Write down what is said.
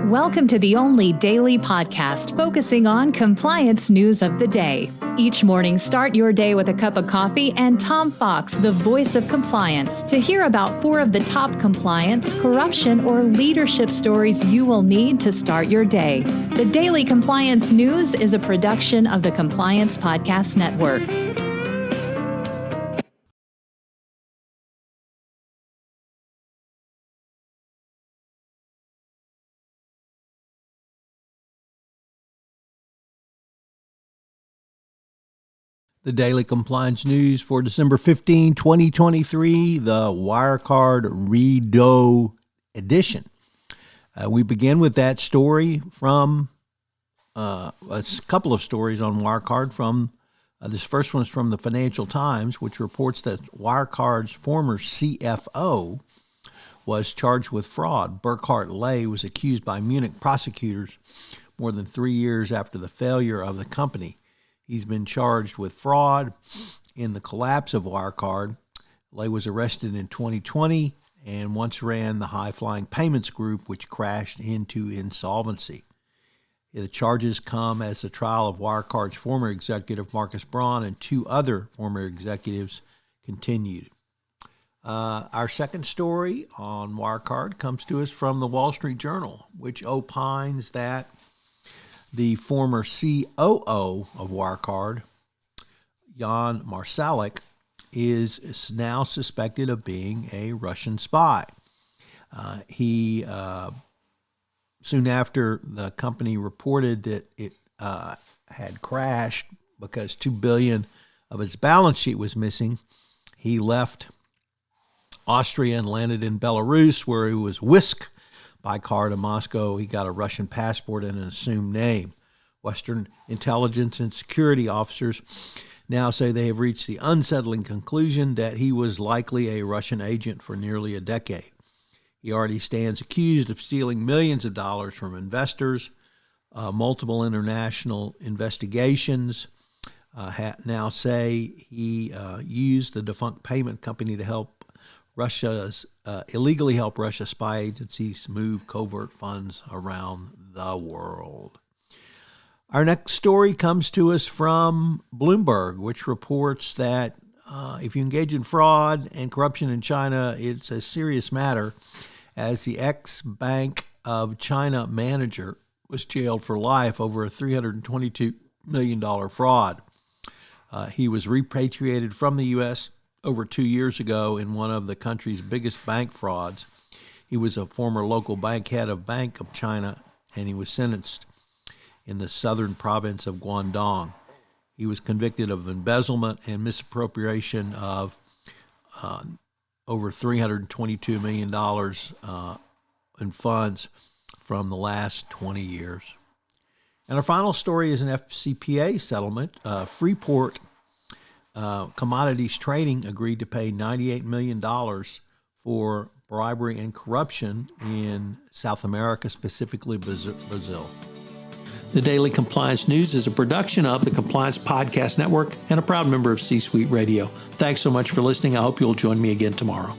Welcome to the only daily podcast focusing on compliance news of the day. Each morning, start your day with a cup of coffee and Tom Fox, the voice of compliance, to hear about 4 of the top compliance, corruption, or leadership stories you will need to start your day. The Daily Compliance News is a production of the Compliance Podcast Network. The Daily Compliance News for December 15, 2023, the Wirecard Redux edition. We begin with that story from a couple of stories on Wirecard. From this first one is from the Financial Times, which reports that Wirecard's former CFO was charged with fraud. Burkhard Ley was accused by Munich prosecutors more than 3 years after the failure of the company. He's been charged with fraud in the collapse of Wirecard. Ley was arrested in 2020 and once ran the high-flying payments group, which crashed into insolvency. The charges come as the trial of Wirecard's former executive, Marcus Braun, and 2 other former executives continued. Our second story on Wirecard comes to us from the Wall Street Journal, which opines that the former COO of Wirecard, Jan Marsalek, is now suspected of being a Russian spy. He soon after the company reported that it had crashed because $2 billion of its balance sheet was missing, he left Austria and landed in Belarus, where he was whisked by car to Moscow. He got a Russian passport and an assumed name. Western intelligence and security officers now say they have reached the unsettling conclusion that he was likely a Russian agent for nearly a decade. He already stands accused of stealing millions of dollars from investors. Multiple international investigations now say he used the defunct payment company to help illegally help Russia spy agencies move covert funds around the world. Our next story comes to us from Bloomberg, which reports that if you engage in fraud and corruption in China, it's a serious matter, as the ex-Bank of China manager was jailed for life over a $322 million fraud. He was repatriated from the U.S. over 2 years ago in one of the country's biggest bank frauds. He was a former local bank head of Bank of China, and he was sentenced in the southern province of Guangdong. He was convicted of embezzlement and misappropriation of over $322 million in funds from the last 20 years. And our final story is an FCPA settlement. Freepoint Commodities Trading agreed to pay $98 million for bribery and corruption in South America, specifically Brazil. The Daily Compliance News is a production of the Compliance Podcast Network and a proud member of C-Suite Radio. Thanks so much for listening. I hope you'll join me again tomorrow.